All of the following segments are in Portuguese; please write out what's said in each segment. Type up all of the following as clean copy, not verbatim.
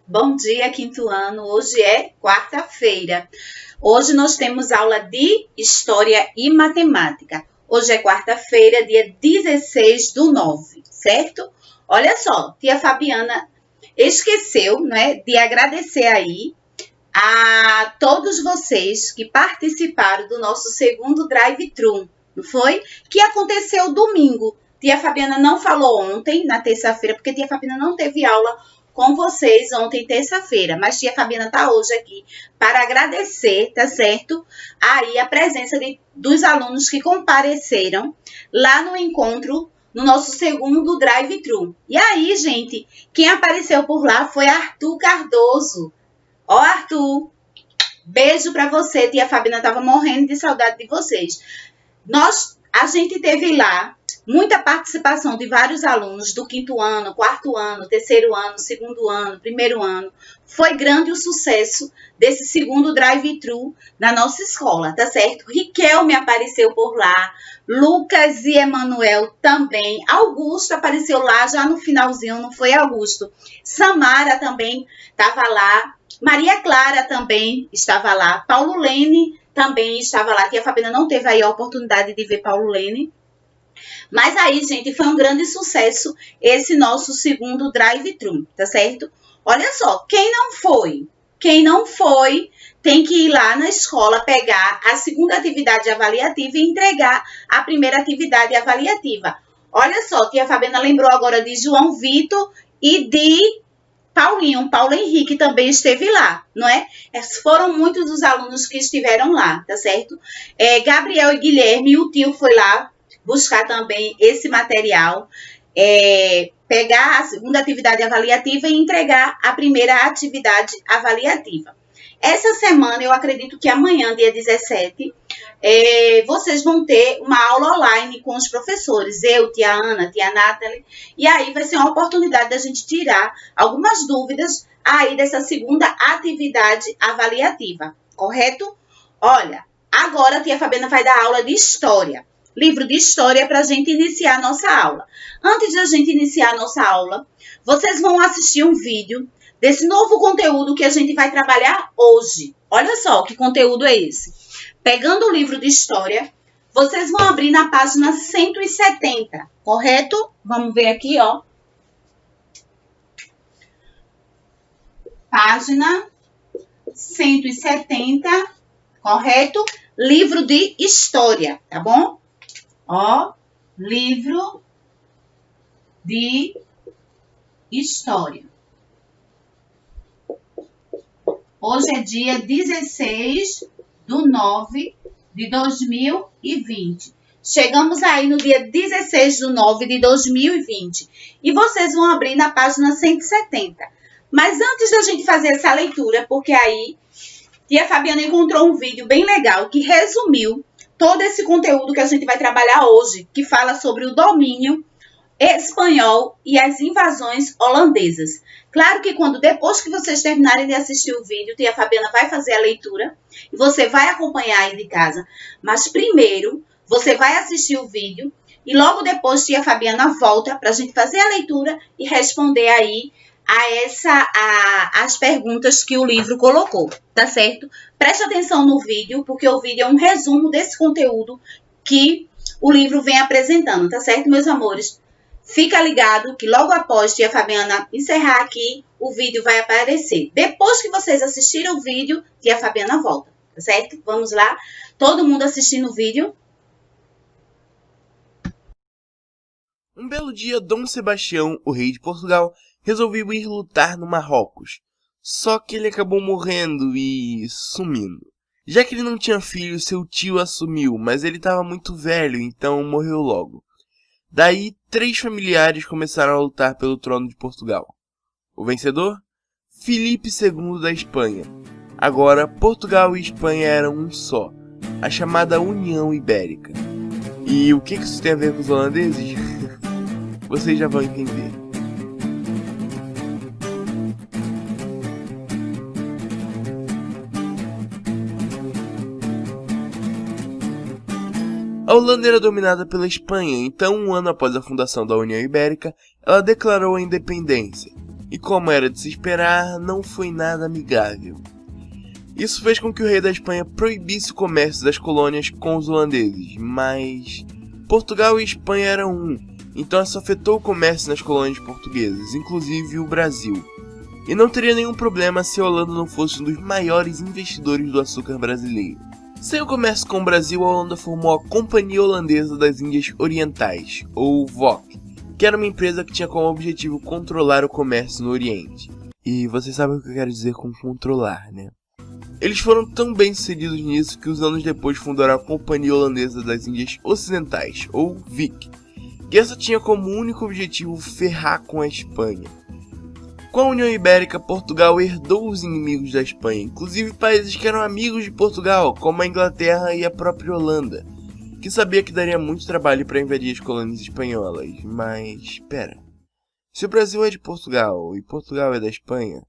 Bom dia, quinto ano. Hoje é quarta-feira. Hoje nós temos aula de História e Matemática. Hoje é quarta-feira, dia 16/9, certo? Olha só, tia Fabiana esqueceu, né, de agradecer aí a todos vocês que participaram do nosso segundo drive-thru, não foi? Que aconteceu domingo. Tia Fabiana não falou ontem, na terça-feira, porque tia Fabiana não teve aula com vocês ontem, terça-feira. Mas tia Fabiana tá hoje aqui para agradecer, tá certo? Aí a presença dos alunos que compareceram lá no encontro, no nosso segundo drive-thru. E aí, gente, quem apareceu por lá foi Arthur Cardoso. Ó, Arthur, beijo pra você. Tia Fabiana tava morrendo de saudade de vocês. A gente teve lá muita participação de vários alunos do quinto ano, quarto ano, terceiro ano, segundo ano, primeiro ano. Foi grande o sucesso desse segundo drive-thru na nossa escola, tá certo? Riquelme apareceu por lá, Lucas e Emanuel também. Augusto apareceu lá já no finalzinho, não foi, Augusto? Samara também estava lá. Maria Clara também estava lá. Paulo Lene também estava lá. Tia Fabiana não teve aí a oportunidade de ver Paulo Lene. Mas aí, gente, foi um grande sucesso esse nosso segundo drive-thru, tá certo? Olha só, quem não foi, tem que ir lá na escola pegar a segunda atividade avaliativa e entregar a primeira atividade avaliativa. Olha só, tia Fabiana lembrou agora de João Vitor e de Paulo Henrique também esteve lá, não é? Foram muitos os alunos que estiveram lá, tá certo? Gabriel e Guilherme, o tio foi lá buscar também esse material, pegar a segunda atividade avaliativa e entregar a primeira atividade avaliativa. Essa semana, eu acredito que amanhã, dia 17, vocês vão ter uma aula online com os professores, eu, tia Ana, tia Nathalie, e aí vai ser uma oportunidade da gente tirar algumas dúvidas aí dessa segunda atividade avaliativa, correto? Olha, agora a tia Fabiana vai dar aula de História, livro de História para a gente iniciar a nossa aula. Antes de a gente iniciar a nossa aula, vocês vão assistir um vídeo desse novo conteúdo que a gente vai trabalhar hoje. Olha só que conteúdo é esse. Pegando o livro de História, vocês vão abrir na página 170, correto? Vamos ver aqui, ó. Página 170, correto? Livro de História, tá bom? Ó, livro de História. Hoje é dia 16/9/2020. Chegamos aí no dia 16/9/2020. E vocês vão abrir na página 170. Mas antes da gente fazer essa leitura, porque aí tia Fabiana encontrou um vídeo bem legal que resumiu todo esse conteúdo que a gente vai trabalhar hoje, que fala sobre o domínio espanhol e as invasões holandesas. Claro que depois que vocês terminarem de assistir o vídeo, tia Fabiana vai fazer a leitura e você vai acompanhar aí de casa. Mas primeiro, você vai assistir o vídeo e logo depois tia Fabiana volta para a gente fazer a leitura e responder aí as perguntas que o livro colocou, tá certo? Preste atenção no vídeo, porque o vídeo é um resumo desse conteúdo que o livro vem apresentando, tá certo, meus amores? Fica ligado que logo após tia Fabiana encerrar aqui, o vídeo vai aparecer. Depois que vocês assistirem o vídeo, tia Fabiana volta, tá certo? Vamos lá? Todo mundo assistindo o vídeo? Um belo dia, Dom Sebastião, o rei de Portugal, resolveu ir lutar no Marrocos. Só que ele acabou morrendo e sumindo. Já que ele não tinha filho, seu tio assumiu, mas ele estava muito velho, então morreu logo. Daí, 3 familiares começaram a lutar pelo trono de Portugal. O vencedor? Filipe II da Espanha. Agora, Portugal e Espanha eram um só, a chamada União Ibérica. E o que isso tem a ver com os holandeses? Vocês já vão entender. A Holanda era dominada pela Espanha, então um ano após a fundação da União Ibérica, ela declarou a independência. e como era de se esperar, não foi nada amigável. Isso fez com que o rei da Espanha proibisse o comércio das colônias com os holandeses, mas Portugal e Espanha eram um, então isso afetou o comércio nas colônias portuguesas, inclusive o Brasil. E não teria nenhum problema se a Holanda não fosse um dos maiores investidores do açúcar brasileiro. Sem o comércio com o Brasil, a Holanda formou a Companhia Holandesa das Índias Orientais, ou VOC, que era uma empresa que tinha como objetivo controlar o comércio no Oriente. E vocês sabem o que eu quero dizer com controlar, né? Eles foram tão bem sucedidos nisso que os anos depois fundaram a Companhia Holandesa das Índias Ocidentais, ou VIC, que essa tinha como único objetivo ferrar com a Espanha. Com a União Ibérica, Portugal herdou os inimigos da Espanha, inclusive países que eram amigos de Portugal, como a Inglaterra e a própria Holanda, que sabia que daria muito trabalho para invadir as colônias espanholas. Mas, espera, se o Brasil é de Portugal e Portugal é da Espanha,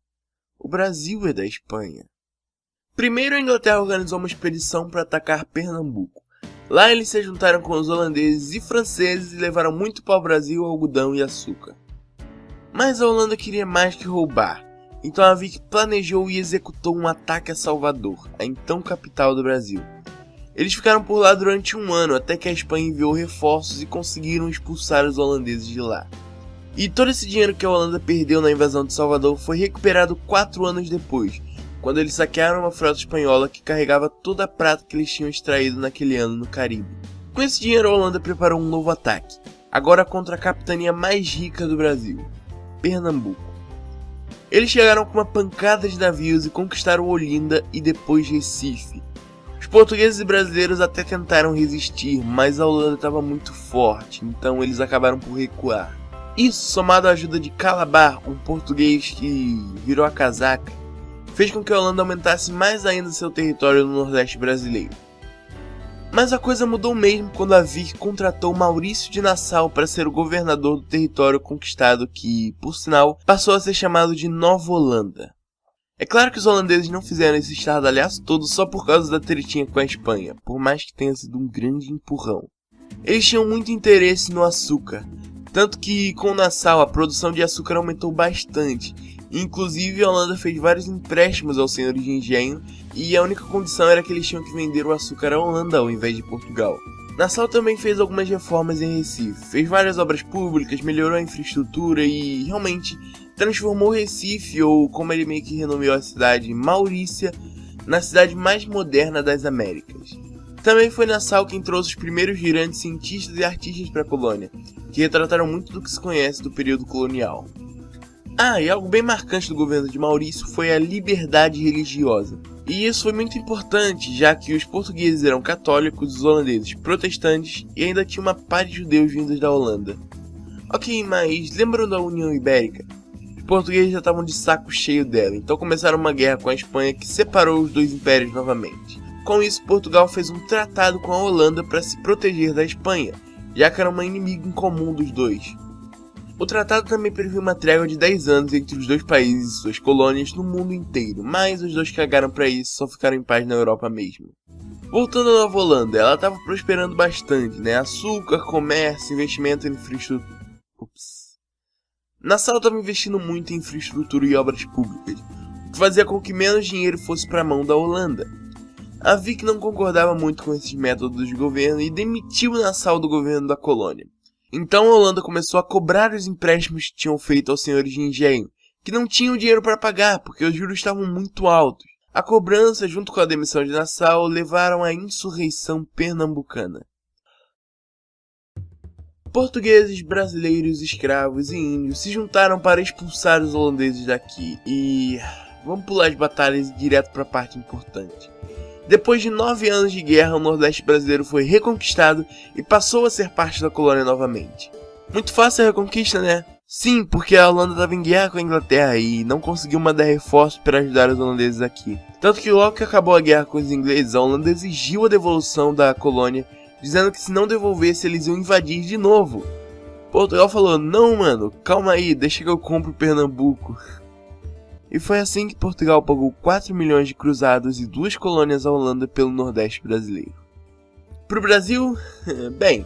o Brasil é da Espanha. Primeiro, a Inglaterra organizou uma expedição para atacar Pernambuco. Lá eles se juntaram com os holandeses e franceses e levaram muito para o Brasil algodão e açúcar. Mas a Holanda queria mais que roubar, então a Vic planejou e executou um ataque a Salvador, a então capital do Brasil. Eles ficaram por lá durante um ano, até que a Espanha enviou reforços e conseguiram expulsar os holandeses de lá. E todo esse dinheiro que a Holanda perdeu na invasão de Salvador foi recuperado 4 anos depois, quando eles saquearam uma frota espanhola que carregava toda a prata que eles tinham extraído naquele ano no Caribe. Com esse dinheiro, a Holanda preparou um novo ataque, agora contra a capitania mais rica do Brasil, Pernambuco. Eles chegaram com uma pancada de navios e conquistaram Olinda e depois Recife. Os portugueses e brasileiros até tentaram resistir, mas a Holanda estava muito forte, então eles acabaram por recuar. Isso, somado à ajuda de Calabar, um português que virou a casaca, fez com que a Holanda aumentasse mais ainda seu território no Nordeste brasileiro. Mas a coisa mudou mesmo quando a Vic contratou Maurício de Nassau para ser o governador do território conquistado que, por sinal, passou a ser chamado de Nova Holanda. É claro que os holandeses não fizeram esse estardalhaço todo só por causa da tretinha com a Espanha, por mais que tenha sido um grande empurrão. Eles tinham muito interesse no açúcar, tanto que com Nassau a produção de açúcar aumentou bastante. Inclusive, a Holanda fez vários empréstimos aos senhores de engenho e a única condição era que eles tinham que vender o açúcar à Holanda ao invés de Portugal. Nassau também fez algumas reformas em Recife, fez várias obras públicas, melhorou a infraestrutura e realmente transformou Recife, ou como ele meio que renomeou a cidade, Maurícia, na cidade mais moderna das Américas. Também foi Nassau quem trouxe os primeiros grandes cientistas e artistas para a colônia, que retrataram muito do que se conhece do período colonial. E algo bem marcante do governo de Maurício foi a liberdade religiosa. E isso foi muito importante, já que os portugueses eram católicos, os holandeses protestantes e ainda tinha uma pá de judeus vindos da Holanda. Ok, mas lembram da União Ibérica? Os portugueses já estavam de saco cheio dela, então começaram uma guerra com a Espanha que separou os dois impérios novamente. Com isso, Portugal fez um tratado com a Holanda para se proteger da Espanha, já que era uma inimiga em comum dos dois. O tratado também previa uma trégua de 10 anos entre os dois países e suas colônias no mundo inteiro, mas os dois cagaram pra isso e só ficaram em paz na Europa mesmo. Voltando à Nova Holanda, ela estava prosperando bastante, né? Açúcar, comércio, investimento em infraestrutura... Nassau estava investindo muito em infraestrutura e obras públicas, o que fazia com que menos dinheiro fosse para a mão da Holanda. A Vic não concordava muito com esses métodos de governo e demitiu Nassau do governo da colônia. Então a Holanda começou a cobrar os empréstimos que tinham feito aos senhores de engenho, que não tinham dinheiro para pagar porque os juros estavam muito altos. A cobrança, junto com a demissão de Nassau, levaram à insurreição pernambucana. Portugueses, brasileiros, escravos e índios se juntaram para expulsar os holandeses daqui e... vamos pular as batalhas e ir direto para a parte importante. Depois de 9 anos de guerra, o Nordeste brasileiro foi reconquistado e passou a ser parte da colônia novamente. Muito fácil a reconquista, né? Sim, porque a Holanda estava em guerra com a Inglaterra e não conseguiu mandar reforços para ajudar os holandeses aqui. Tanto que logo que acabou a guerra com os ingleses, a Holanda exigiu a devolução da colônia, dizendo que se não devolvesse eles iam invadir de novo. Portugal falou, não mano, calma aí, deixa que eu compro Pernambuco. E foi assim que Portugal pagou 4 milhões de cruzados e 2 colônias à Holanda pelo Nordeste brasileiro. Para o Brasil, bem,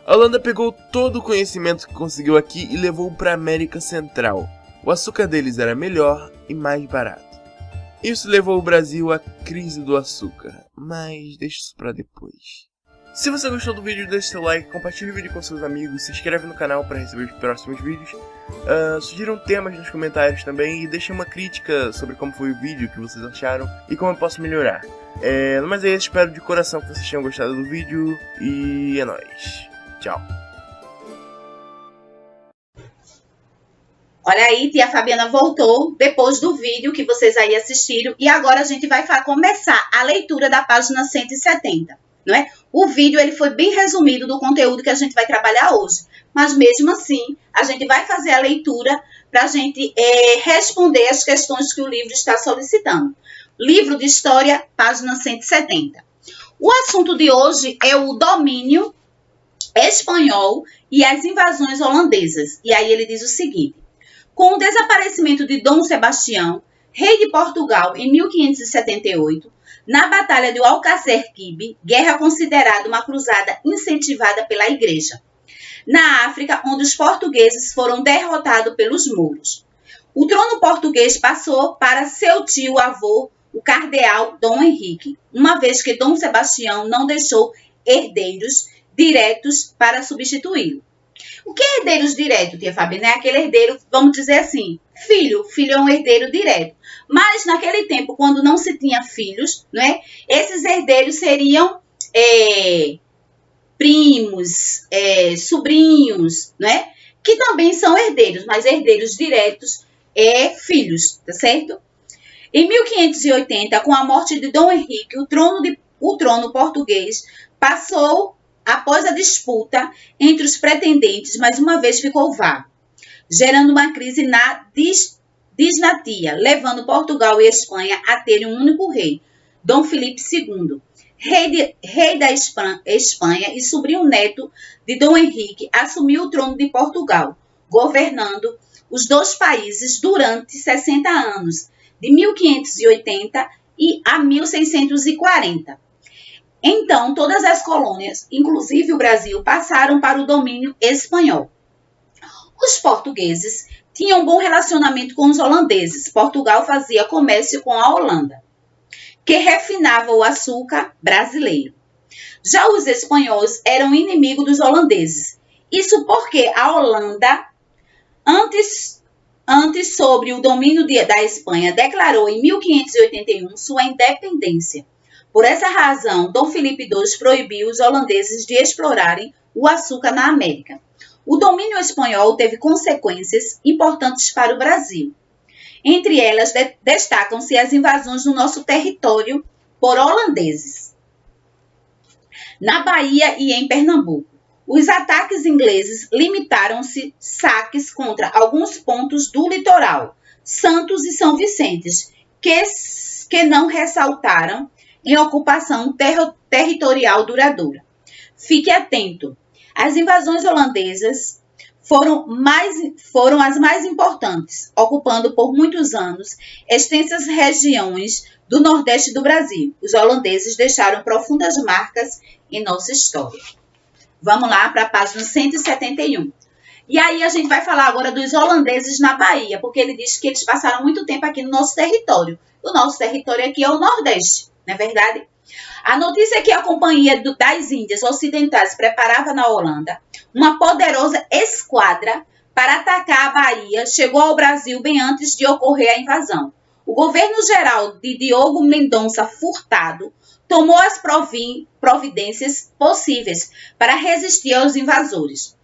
a Holanda pegou todo o conhecimento que conseguiu aqui e levou para a América Central. O açúcar deles era melhor e mais barato. Isso levou o Brasil à crise do açúcar, mas deixa isso pra depois. Se você gostou do vídeo, deixe seu like, compartilhe o vídeo com seus amigos, se inscreve no canal para receber os próximos vídeos. Sugiram temas nos comentários também e deixem uma crítica sobre como foi o vídeo, o que vocês acharam e como eu posso melhorar. Mas é isso, espero de coração que vocês tenham gostado do vídeo e é nóis. Tchau. Olha aí, tia Fabiana voltou depois do vídeo que vocês aí assistiram e agora a gente vai começar a leitura da página 170, não é? O vídeo ele foi bem resumido do conteúdo que a gente vai trabalhar hoje, mas mesmo assim a gente vai fazer a leitura para a gente responder as questões que o livro está solicitando. Livro de História, página 170. O assunto de hoje é o domínio espanhol e as invasões holandesas. E aí ele diz o seguinte: com o desaparecimento de Dom Sebastião, rei de Portugal, em 1578, na Batalha de Alcácer-Quibir, guerra considerada uma cruzada incentivada pela Igreja, na África, onde os portugueses foram derrotados pelos mouros. O trono português passou para seu tio-avô, o cardeal Dom Henrique, uma vez que Dom Sebastião não deixou herdeiros diretos para substituí-lo. O que é herdeiros direto, tia Fabiana? É aquele herdeiro, vamos dizer assim, filho. Filho é um herdeiro direto. Mas naquele tempo, quando não se tinha filhos, né, esses herdeiros seriam primos, sobrinhos, né, que também são herdeiros, mas herdeiros diretos filhos, tá certo? Em 1580, com a morte de Dom Henrique, o trono português passou após a disputa entre os pretendentes, mais uma vez ficou vago, gerando uma crise na dinastia, levando Portugal e Espanha a terem um único rei, Dom Filipe II, rei da Espanha e sobrinho neto de Dom Henrique, assumiu o trono de Portugal, governando os dois países durante 60 anos, de 1580 a 1640. Então, todas as colônias, inclusive o Brasil, passaram para o domínio espanhol. Os portugueses tinham um bom relacionamento com os holandeses. Portugal fazia comércio com a Holanda, que refinava o açúcar brasileiro. Já os espanhóis eram inimigos dos holandeses. Isso porque a Holanda, antes sobre o domínio da Espanha, declarou em 1581 sua independência. Por essa razão, Dom Filipe II proibiu os holandeses de explorarem o açúcar na América. O domínio espanhol teve consequências importantes para o Brasil. Entre elas, destacam-se as invasões no nosso território por holandeses, na Bahia e em Pernambuco. Os ataques ingleses limitaram-se saques contra alguns pontos do litoral, Santos e São Vicente, que não ressaltaram em ocupação territorial duradoura. Fique atento. As invasões holandesas foram as mais importantes, ocupando por muitos anos extensas regiões do nordeste do Brasil. Os holandeses deixaram profundas marcas em nossa história. Vamos lá para a página 171. E aí a gente vai falar agora dos holandeses na Bahia, porque ele diz que eles passaram muito tempo aqui no nosso território. O nosso território aqui é o Nordeste, não é verdade? A notícia é que a Companhia das Índias Ocidentais preparava na Holanda uma poderosa esquadra para atacar a Bahia chegou ao Brasil bem antes de ocorrer a invasão. O governo geral de Diogo Mendonça Furtado tomou as providências possíveis para resistir aos invasores.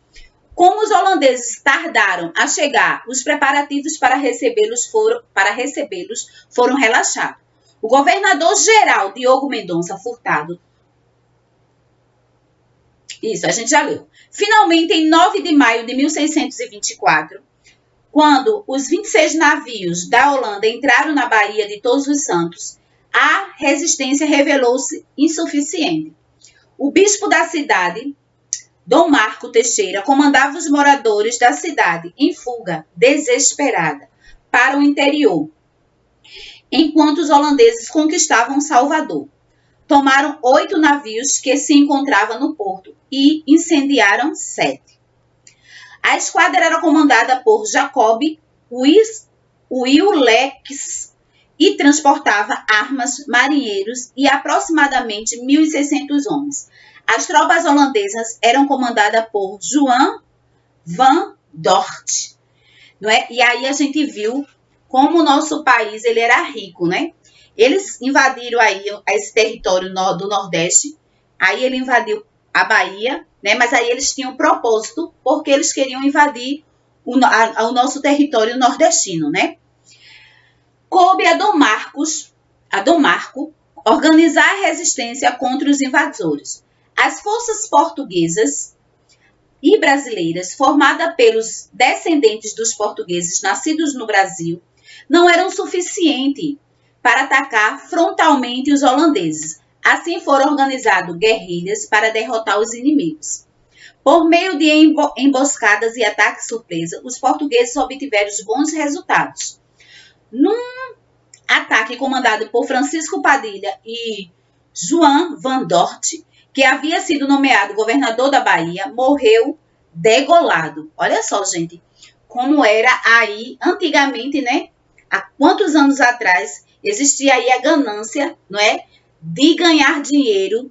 Como os holandeses tardaram a chegar, os preparativos para recebê-los foram relaxados. O governador-geral Diogo Mendonça Furtado, isso a gente já leu, finalmente em 9 de maio de 1624, quando os 26 navios da Holanda entraram na Baía de Todos os Santos, a resistência revelou-se insuficiente. O bispo da cidade, Dom Marco Teixeira, comandava os moradores da cidade em fuga desesperada para o interior, enquanto os holandeses conquistavam Salvador. Tomaram 8 navios que se encontravam no porto e incendiaram 7. A esquadra era comandada por Jacob Wieleks e transportava armas, marinheiros e aproximadamente 1.600 homens. As tropas holandesas eram comandadas por Johan van Dort, não é? E aí a gente viu como o nosso país ele era rico, né? Eles invadiram aí esse território do Nordeste, aí ele invadiu a Bahia, né? Mas aí eles tinham um propósito, porque eles queriam invadir o nosso território nordestino, né? Coube a Dom Marco, organizar a resistência contra os invasores. As forças portuguesas e brasileiras, formadas pelos descendentes dos portugueses nascidos no Brasil, não eram suficientes para atacar frontalmente os holandeses. Assim foram organizadas guerrilhas para derrotar os inimigos. Por meio de emboscadas e ataques surpresa, os portugueses obtiveram bons resultados. Num ataque comandado por Francisco Padilha e João van Dort, que havia sido nomeado governador da Bahia, morreu degolado. Olha só, gente, como era aí antigamente, né? Há quantos anos atrás existia aí a ganância, não é? De ganhar dinheiro,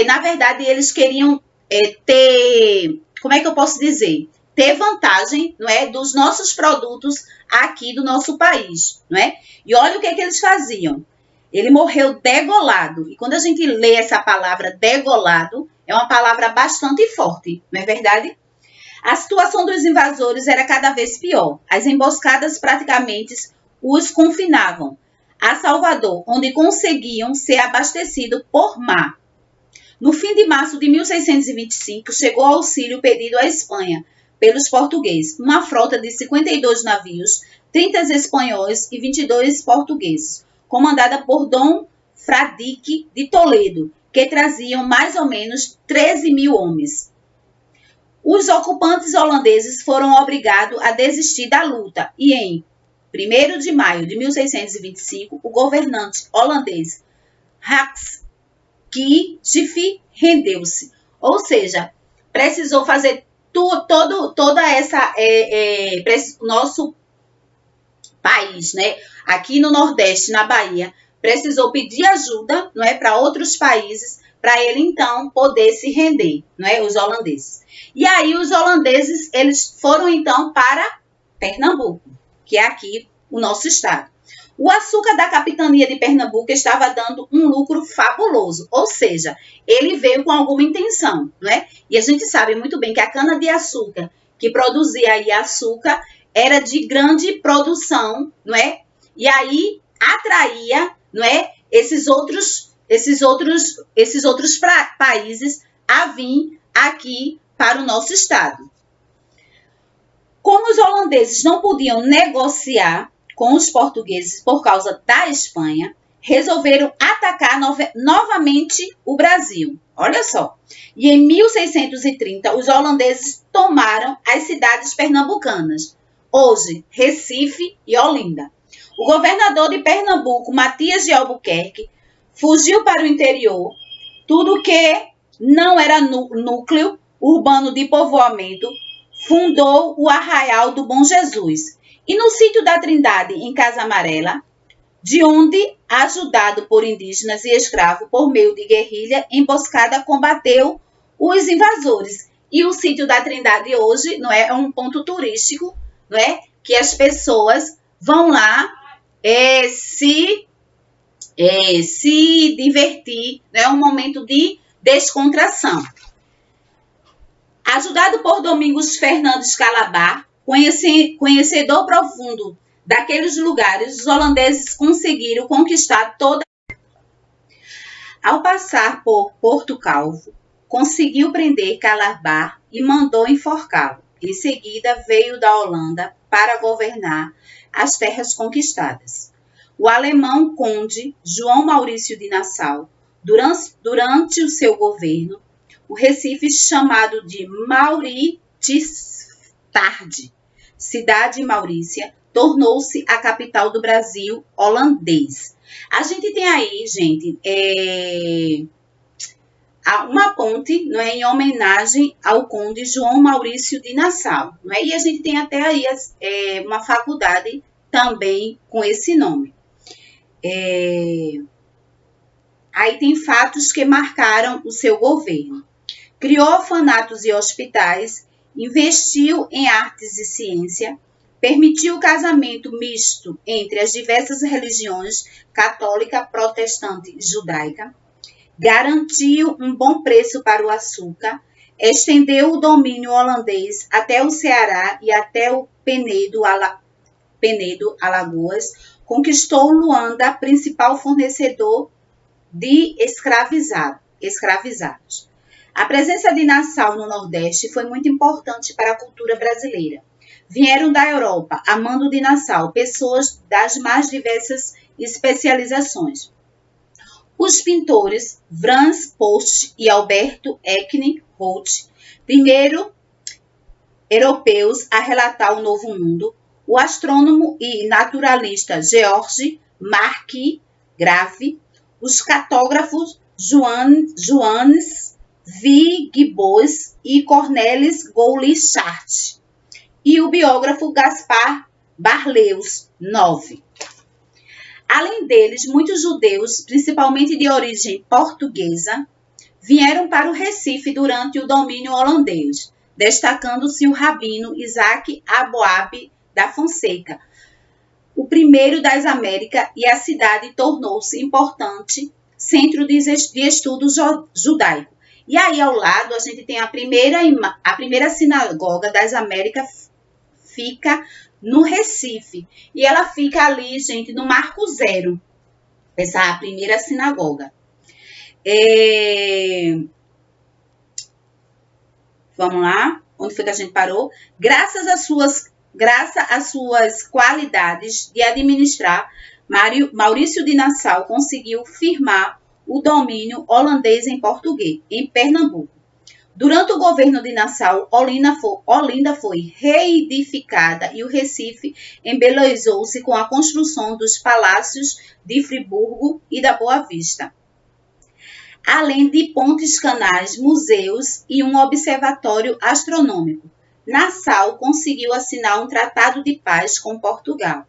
na verdade, eles queriam ter, como é que eu posso dizer? Ter vantagem, não é, dos nossos produtos aqui do nosso país, não é? E olha o que eles faziam. Ele morreu degolado. E quando a gente lê essa palavra degolado, é uma palavra bastante forte, não é verdade? A situação dos invasores era cada vez pior. As emboscadas praticamente os confinavam a Salvador, onde conseguiam ser abastecidos por mar. No fim de março de 1625, chegou auxílio pedido à Espanha pelos portugueses, uma frota de 52 navios, 30 espanhóis e 22 portugueses, comandada por Dom Fradique de Toledo, que traziam mais ou menos 13.000 homens. Os ocupantes holandeses foram obrigados a desistir da luta e em 1º de maio de 1625, o governante holandês Hans Kijff rendeu-se. Ou seja, precisou fazer toda essa nosso país, né? Aqui no Nordeste, na Bahia, precisou pedir ajuda, não é, para outros países, para ele então poder se render, não é, os holandeses. E aí os holandeses eles foram então para Pernambuco, que é aqui o nosso estado. O açúcar da capitania de Pernambuco estava dando um lucro fabuloso, ou seja, ele veio com alguma intenção, não é? E a gente sabe muito bem que a cana-de-açúcar que produzia aí açúcar era de grande produção, não é? E aí atraía, não é? Esses outros países a vir aqui para o nosso estado. Como os holandeses não podiam negociar com os portugueses por causa da Espanha, resolveram atacar novamente o Brasil. Olha só. E em 1630, os holandeses tomaram as cidades pernambucanas, hoje Recife e Olinda. O governador de Pernambuco, Matias de Albuquerque, fugiu para o interior, tudo que não era núcleo urbano de povoamento, fundou o Arraial do Bom Jesus. E no sítio da Trindade, em Casa Amarela, de onde, ajudado por indígenas e escravos por meio de guerrilha emboscada, combateu os invasores. E o sítio da Trindade hoje não é um ponto turístico, não é? Que as pessoas vão lá se divertir, é um momento de descontração. Ajudado por Domingos Fernandes Calabar, conhecedor profundo daqueles lugares, os holandeses conseguiram conquistar toda. Ao passar por Porto Calvo, conseguiu prender Calabar e mandou enforcá-lo. Em seguida, veio da Holanda para governar as terras conquistadas. O alemão conde João Maurício de Nassau, durante o seu governo, o Recife, chamado de Mauritsstad, cidade Maurícia, tornou-se a capital do Brasil holandês. A gente tem aí, gente, uma ponte, não é, em homenagem ao conde João Maurício de Nassau, não é? E a gente tem até aí uma faculdade também com esse nome. Aí tem fatos que marcaram o seu governo. Criou orfanatos e hospitais, investiu em artes e ciência, permitiu o casamento misto entre as diversas religiões, católica, protestante e judaica, garantiu um bom preço para o açúcar, estendeu o domínio holandês até o Ceará e até o Penedo, Alagoas, conquistou Luanda, principal fornecedor de escravizados. A presença de Nassau no Nordeste foi muito importante para a cultura brasileira. Vieram da Europa, a mando de Nassau, pessoas das mais diversas especializações. Os pintores Frans Post e Alberto Eckney-Roth, primeiro europeus a relatar o Novo Mundo, o astrônomo e naturalista George Marquis Grave, os cartógrafos Johannes V. Gibbs e Cornelis Goulichard, e o biógrafo Gaspar Barleus, 9. Além deles, muitos judeus, principalmente de origem portuguesa, vieram para o Recife durante o domínio holandês, destacando-se o rabino Isaac Aboab da Fonseca, o primeiro das Américas, e a cidade tornou-se importante centro de estudo judaico. E aí, ao lado, a gente tem a primeira sinagoga das Américas, fica no Recife. E ela fica ali, gente, no Marco Zero. Essa é a primeira sinagoga. Vamos lá. Onde foi que a gente parou? Graças às suas qualidades de administrar, Maurício de Nassau conseguiu firmar o domínio holandês em Pernambuco. Durante o governo de Nassau, Olinda foi reedificada e o Recife embelezou-se com a construção dos palácios de Friburgo e da Boa Vista, além de pontes, canais, museus e um observatório astronômico. Nassau conseguiu assinar um tratado de paz com Portugal,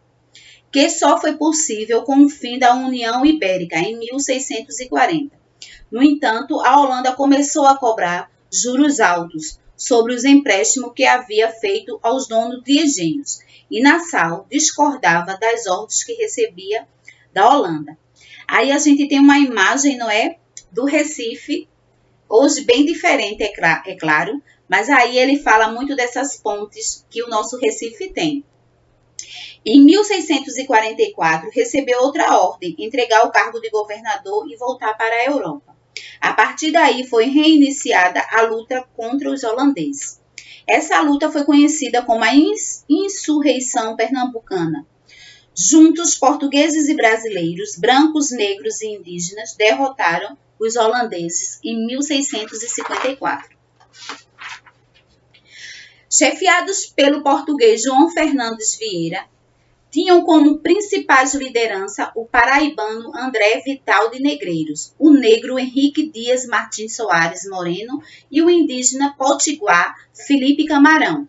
que só foi possível com o fim da União Ibérica em 1640. No entanto, a Holanda começou a cobrar juros altos sobre os empréstimos que havia feito aos donos de engenhos, e Nassau discordava das ordens que recebia da Holanda. Aí a gente tem uma imagem, não é, do Recife, hoje bem diferente, é claro, mas aí ele fala muito dessas pontes que o nosso Recife tem. Em 1644, recebeu outra ordem, entregar o cargo de governador e voltar para a Europa. A partir daí foi reiniciada a luta contra os holandeses. Essa luta foi conhecida como a Insurreição Pernambucana. Juntos, portugueses e brasileiros, brancos, negros e indígenas derrotaram os holandeses em 1654. Chefiados pelo português João Fernandes Vieira, tinham como principais liderança o paraibano André Vital de Negreiros, o negro Henrique Dias Martins Soares Moreno e o indígena potiguar Felipe Camarão.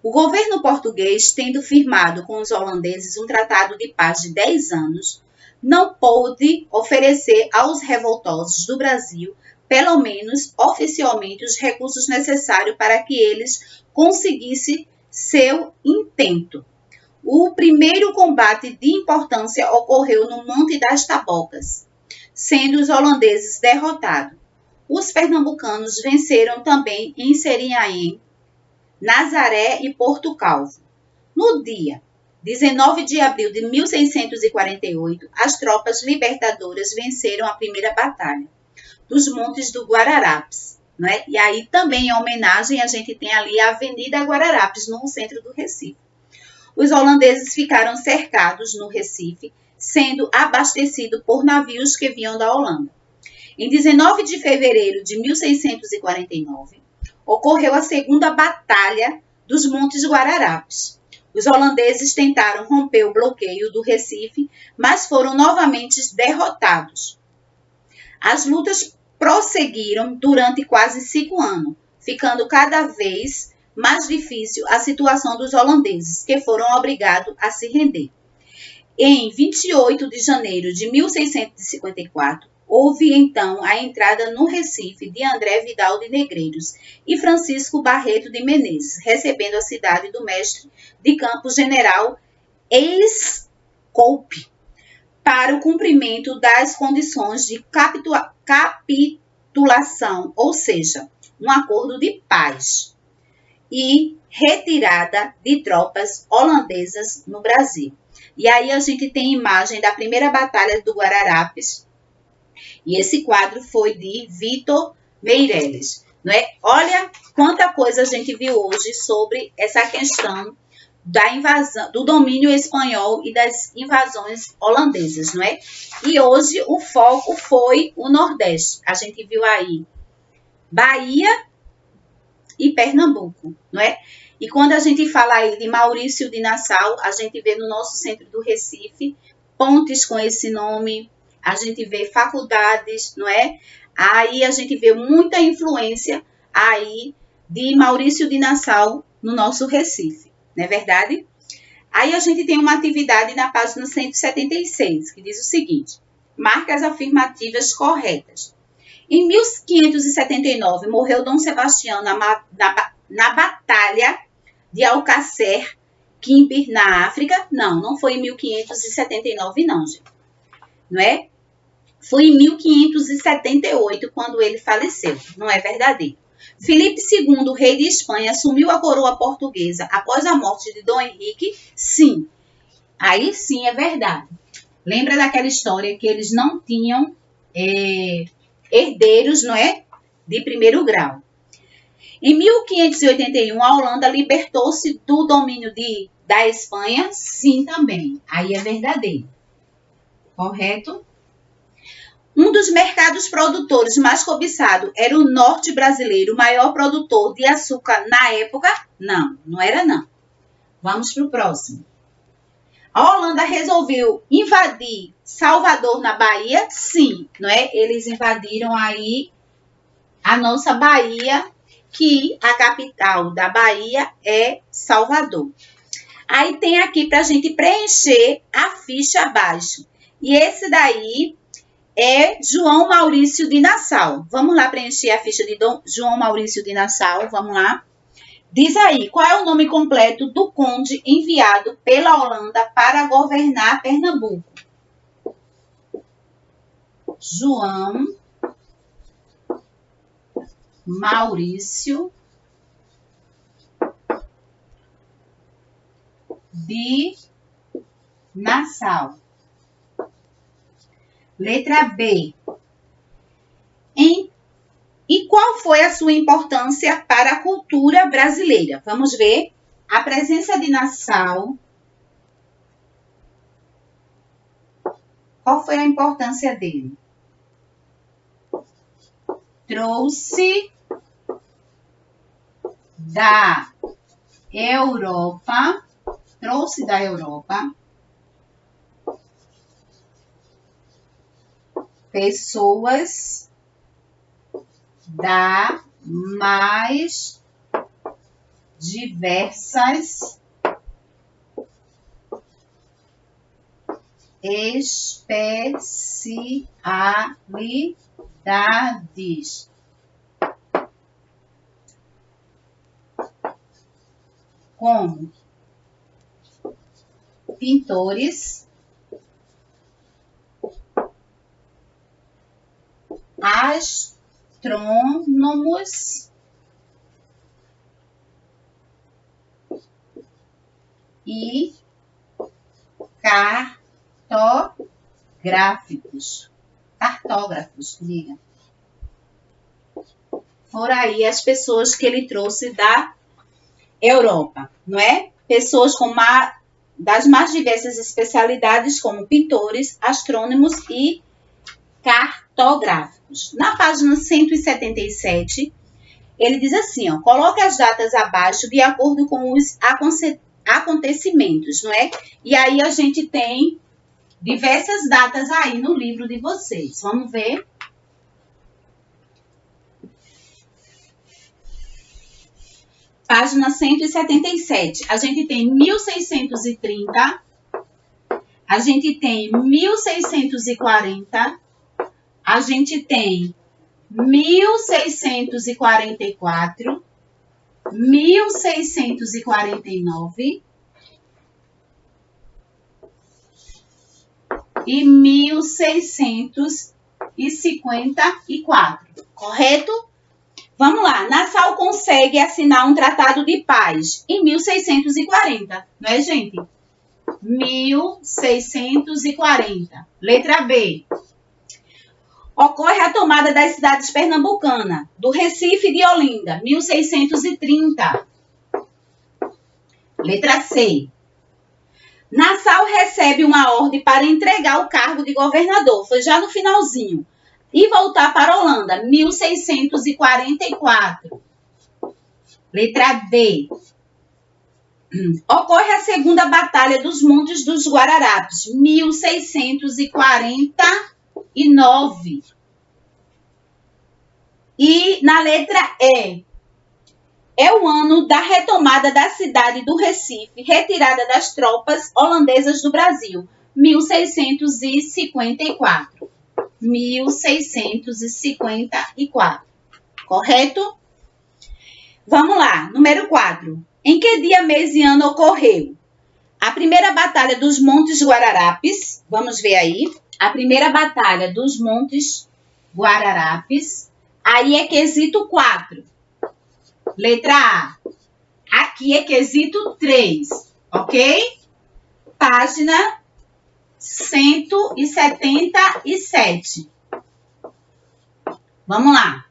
O governo português, tendo firmado com os holandeses um tratado de paz de 10 anos, não pôde oferecer aos revoltosos do Brasil, pelo menos oficialmente, os recursos necessários para que eles conseguissem seu intento. O primeiro combate de importância ocorreu no Monte das Tabocas, sendo os holandeses derrotados. Os pernambucanos venceram também em Serinhaém, Nazaré e Porto Calvo. No dia 19 de abril de 1648, as tropas libertadoras venceram a primeira batalha dos Montes do Guararapes. Né? E aí também, em homenagem, a gente tem ali a Avenida Guararapes, no centro do Recife. Os holandeses ficaram cercados no Recife, sendo abastecidos por navios que vinham da Holanda. Em 19 de fevereiro de 1649, ocorreu a segunda Batalha dos Montes Guararapes. Os holandeses tentaram romper o bloqueio do Recife, mas foram novamente derrotados. As lutas prosseguiram durante quase 5 anos, ficando cada vez mais difícil a situação dos holandeses, que foram obrigados a se render. Em 28 de janeiro de 1654, houve então a entrada no Recife de André Vidal de Negreiros e Francisco Barreto de Menezes, recebendo a cidade do mestre de campo general Escope, para o cumprimento das condições de capitulação, ou seja, um acordo de paz e retirada de tropas holandesas no Brasil. E aí a gente tem imagem da primeira batalha do Guararapes, e esse quadro foi de Vitor Meirelles, não é? Olha quanta coisa a gente viu hoje sobre essa questão da invasão, do domínio espanhol e das invasões holandesas, não é? E hoje o foco foi o Nordeste. A gente viu aí Bahia e Pernambuco, não é? E quando a gente fala aí de Maurício de Nassau, a gente vê no nosso centro do Recife pontes com esse nome, a gente vê faculdades, não é? Aí a gente vê muita influência aí de Maurício de Nassau no nosso Recife, não é verdade? Aí a gente tem uma atividade na página 176, que diz o seguinte: marca as afirmativas corretas. Em 1579, morreu Dom Sebastião na Batalha de Alcácer Quibir, na África. Não foi em 1579, não, gente. Não é? Foi em 1578, quando ele faleceu. Não é verdadeiro. Filipe II, rei de Espanha, assumiu a coroa portuguesa após a morte de Dom Henrique? Sim. Aí sim é verdade. Lembra daquela história que eles não tinham herdeiros, não é? De primeiro grau. Em 1581, a Holanda libertou-se do domínio da Espanha? Sim, também. Aí é verdadeiro. Correto? Um dos mercados produtores mais cobiçados era o norte brasileiro, o maior produtor de açúcar na época? Não era não. Vamos para o próximo. A Holanda resolveu invadir Salvador, na Bahia? Sim, não é? Eles invadiram aí a nossa Bahia, que a capital da Bahia é Salvador. Aí tem aqui para a gente preencher a ficha abaixo. E esse daí é João Maurício de Nassau. Vamos lá preencher a ficha de João Maurício de Nassau. Vamos lá. Diz aí, qual é o nome completo do conde enviado pela Holanda para governar Pernambuco? João Maurício de Nassau. Letra B. E qual foi a sua importância para a cultura brasileira? Vamos ver. A presença de Nassau. Qual foi a importância dele? Trouxe da Europa pessoas da mais diversas especialidades, como pintores, astrônomos e cartógrafos, diga. Foram aí as pessoas que ele trouxe da Europa, não é? Pessoas das mais diversas especialidades, como pintores, astrônomos e cartógrafos. Na página 177, ele diz assim, ó, coloque as datas abaixo de acordo com os acontecimentos, não é? E aí a gente tem diversas datas aí no livro de vocês. Vamos ver. Página 177. A gente tem 1630, a gente tem 1640, a gente tem 1644, 1649 e 1654, correto? Vamos lá, Nassau consegue assinar um tratado de paz em 1640, não é, gente? 1640. Letra B. Ocorre a tomada das cidades pernambucanas, do Recife e de Olinda, 1630. Letra C. Nassau recebe uma ordem para entregar o cargo de governador, foi já no finalzinho, e voltar para Holanda, 1644. Letra D. Ocorre a segunda Batalha dos Montes dos Guararapes, 1649. E na letra E. É o ano da retomada da cidade do Recife, retirada das tropas holandesas do Brasil, 1654. 1654. Correto? Vamos lá, número 4. Em que dia, mês e ano ocorreu a primeira Batalha dos Montes Guararapes? Vamos ver aí. A primeira Batalha dos Montes Guararapes. Aí é quesito 4. Letra A. Aqui é quesito 3, ok? Página 177. Vamos lá.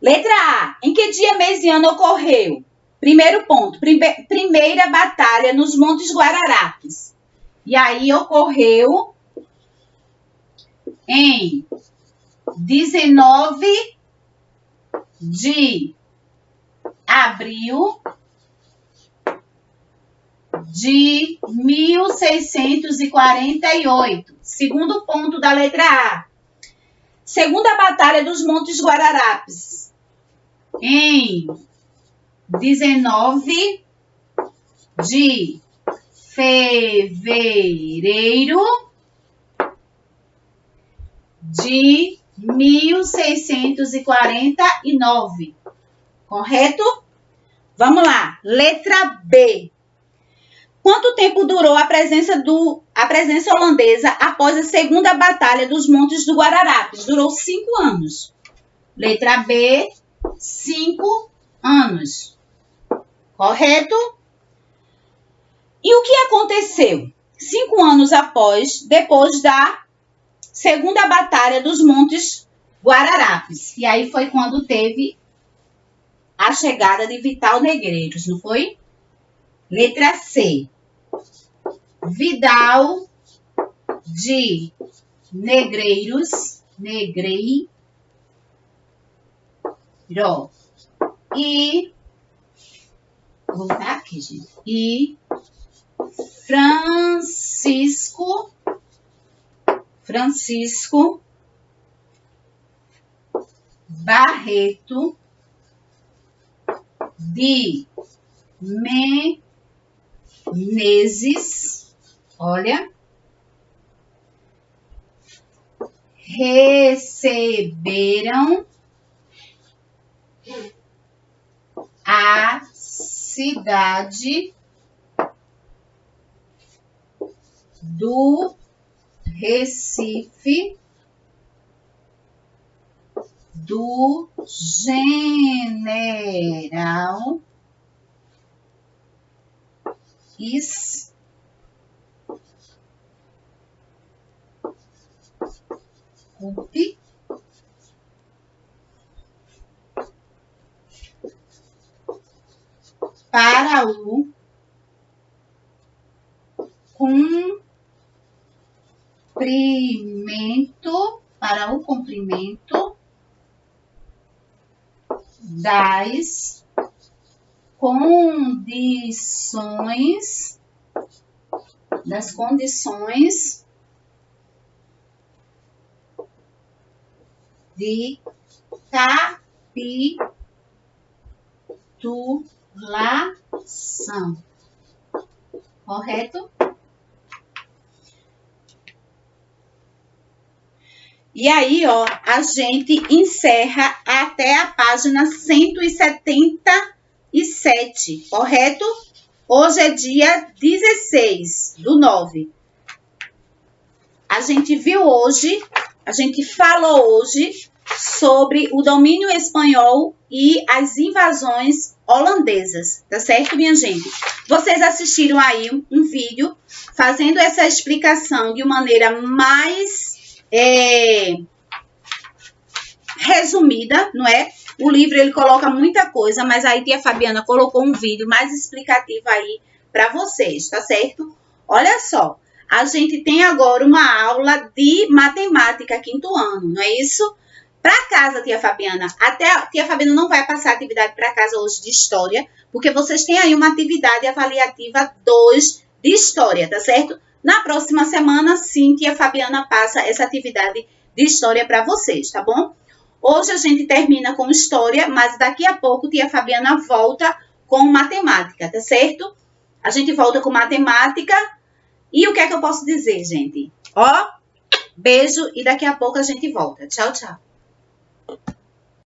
Letra A. Em que dia, mês e ano ocorreu? Primeiro ponto. Primeira batalha nos Montes Guararapes. E aí ocorreu em 19 de abril de 1648. Segundo ponto da letra A. Segunda Batalha dos Montes Guararapes. Em 19 de fevereiro de 1649. Correto? Vamos lá. Letra B. Quanto tempo durou a presença holandesa após a segunda Batalha dos Montes do Guararapes? Durou 5 anos. Letra B, 5 anos. Correto? E o que aconteceu? 5 anos depois da segunda Batalha dos Montes Guararapes. E aí foi quando teve a chegada de Vital Negreiros, não foi? Letra C. Vidal de Negreiros, e vou voltar aqui, gente. E Francisco Barreto de Menezes, olha, receberam a cidade do Recife do general Scupi para o cumprimento das condições de capitulação Correto? E aí, ó, a gente encerra até a página 177, correto? Hoje é dia 16/9. A gente viu hoje, a gente falou hoje sobre o domínio espanhol e as invasões holandesas, tá certo, minha gente? Vocês assistiram aí um vídeo fazendo essa explicação de maneira mais resumida, não é? O livro ele coloca muita coisa, mas aí tia Fabiana colocou um vídeo mais explicativo aí para vocês, tá certo? Olha só, a gente tem agora uma aula de matemática quinto ano, não é isso? Para casa, tia Fabiana, até a tia Fabiana não vai passar atividade para casa hoje de história, porque vocês têm aí uma atividade avaliativa 2 de história, tá certo? Na próxima semana, sim, tia Fabiana passa essa atividade de história para vocês, tá bom? Hoje a gente termina com história, mas daqui a pouco tia Fabiana volta com matemática, tá certo? A gente volta com matemática. E o que é que eu posso dizer, gente? Ó, beijo e daqui a pouco a gente volta. Tchau, tchau.